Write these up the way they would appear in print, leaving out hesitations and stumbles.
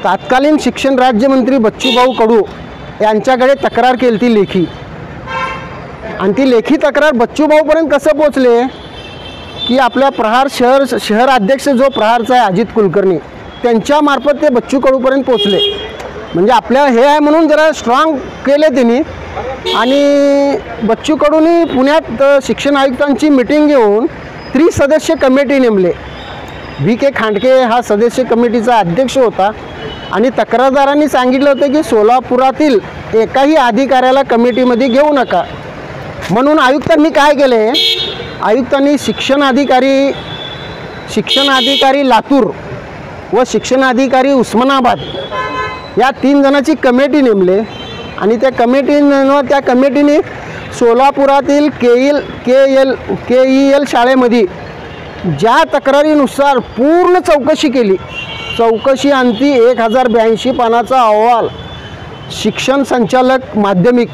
तत्कालीन शिक्षण राज्यमंत्री बच्चूभाऊ कडू यांच्याकडे तक्रार केली ती लेखी, आणि ती लेखी तक्रार बच्चूभाऊपर्यंत कसं पोचले की आपल्या प्रहार शहर अध्यक्ष जो प्रहारचा आहे अजित कुलकर्णी त्यांच्यामार्फत ते बच्चू कडूपर्यंत पोचले. म्हणजे आपल्या हे आहे म्हणून जरा स्ट्रॉंग केले त्यांनी. आणि बच्चू कडूंनी पुण्यात शिक्षण आयुक्तांची मीटिंग घेऊन त्रिसदस्य कमिटी नेमले. VK खांडके हा सदस्य कमिटीचा अध्यक्ष होता. आणि तक्रारदारांनी सांगितलं होतं की सोलापुरातील एकाही अधिकाऱ्याला कमिटीमध्ये घेऊ नका. म्हणून आयुक्तांनी काय केले, आयुक्तांनी शिक्षण अधिकारी लातूर व शिक्षण अधिकारी उस्मानाबाद या 3 जणांची कमिटी नेमले. आणि त्या कमिटीने सोलापुरातील KEL शाळेमध्ये ज्या तक्रारीनुसार पूर्ण चौकशी केली. चौकशी अंती 1082 पानाचा अहवाल शिक्षण संचालक माध्यमिक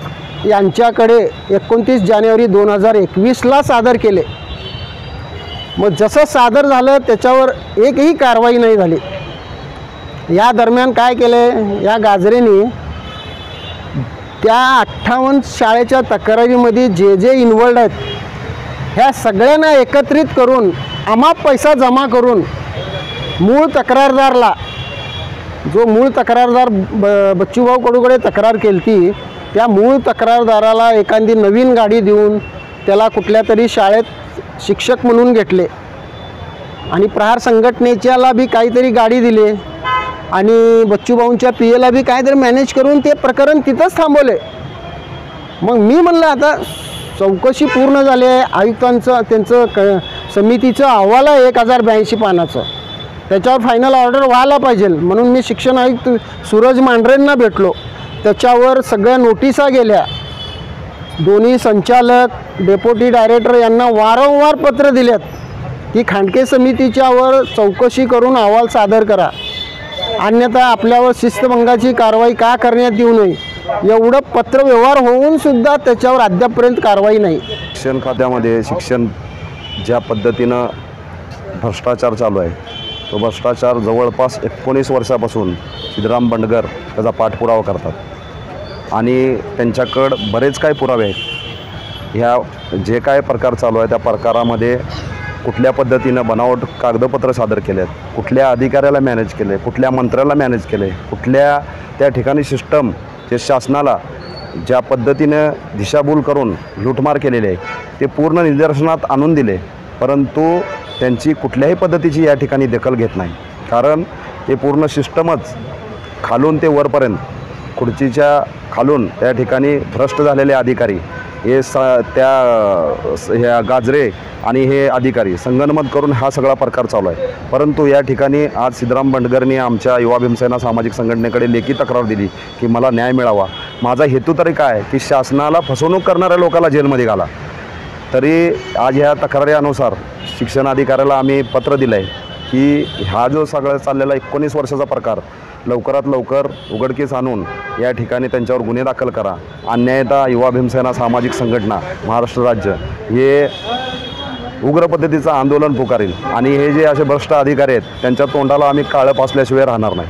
यांच्याकडे 29 जानेवारी 2021ला सादर केले. मग जसं सादर झालं त्याच्यावर एकही कारवाई नाही झाली. या दरम्यान काय केले, या गाजरेने त्या 58 शाळेच्या तक्रारीमध्ये जे इन्व्हॉल्ड आहेत ह्या सगळ्यांना एकत्रित करून अमाप पैसा जमा करून मूळ तक्रारदारला, जो मूळ तक्रारदार बच्चूभाऊ कडूकडे तक्रार केली ती, त्या मूळ तक्रारदाराला एखादी नवीन गाडी देऊन त्याला कुठल्या तरी शाळेत शिक्षक म्हणून घेतले. आणि प्रहार संघटनेच्याला बी काहीतरी गाडी दिली आणि बच्चूभाऊंच्या PAला बी काहीतरी मॅनेज करून ते प्रकरण तिथंच थांबवले. मग मी म्हणलं आता चौकशी पूर्ण झाली आहे, आयुक्तांचं त्यांचं समितीचं अहवाल आहे 1082 पानाचं, त्याच्यावर फायनल ऑर्डर व्हायला पाहिजे. म्हणून मी शिक्षण आयुक्त सूरज मांढरेंना भेटलो. त्याच्यावर सगळ्या नोटिसा गेल्या. दोन्ही संचालक, डेप्युटी डायरेक्टर यांना वारंवार पत्र दिलेत की खांडके समितीच्यावर चौकशी करून अहवाल सादर करा, अन्यथा आपल्यावर शिस्तभंगाची कारवाई का करण्यात येऊ नये. एवढं पत्रव्यवहार होऊन सुद्धा त्याच्यावर अद्यापपर्यंत कारवाई नाही. शिक्षण खात्यामध्ये शिक्षण ज्या पद्धतीनं भ्रष्टाचार चालू आहे, तो भ्रष्टाचार जवळपास 19 वर्षापासून सिद्धराम बंडगर त्याचा पाठपुरावा करतात आणि त्यांच्याकडं बरेच काही पुरावे आहेत. ह्या जे काय प्रकार चालू आहे त्या प्रकारामध्ये कुठल्या पद्धतीनं बनावट कागदपत्र सादर केले आहेत, कुठल्या अधिकाऱ्याला मॅनेज केले, कुठल्या मंत्र्याला मॅनेज केले, कुठल्या त्या ठिकाणी सिस्टम जे शासनाला ज्या पद्धतीनं दिशाभूल करून लूटमार केलेली आहे ते पूर्ण निदर्शनात आणून दिले. परंतु त्यांची कुठल्याही पद्धतीची या ठिकाणी दखल घेत नाही. कारण ते पूर्ण सिस्टमच खालून ते वरपर्यंत खुर्चीच्या खालून त्या ठिकाणी भ्रष्ट झालेले अधिकारी हे ह्या गाजरे आणि हे अधिकारी संगनमत करून हा सगळा प्रकार चालू आहे. परंतु या ठिकाणी आज सिद्धराम बंडगरने आमच्या युवा भीमसेना सामाजिक संघटनेकडे लेखी तक्रार दिली की मला न्याय मिळावा. माझा हेतू तरी काय की शासनाला फसवणूक करणाऱ्या लोकांना जेलमध्ये घाला. तरी आज ह्या तक्रारीनुसार शिक्षण अधिकाऱ्याला आम्ही पत्र दिलं आहे की हा जो सगळा चाललेला 19 वर्षाचा प्रकार लवकरात लवकर उघडकीस आणून या ठिकाणी त्यांच्यावर गुन्हे दाखल करा. अन्यायता युवा भीमसेना सामाजिक संघटना महाराष्ट्र राज्य हे उग्र पद्धतीचं आंदोलन पुकारेल आणि हे जे असे भ्रष्ट अधिकारी आहेत त्यांच्या तोंडाला आम्ही काळं पासल्याशिवाय राहणार नाही.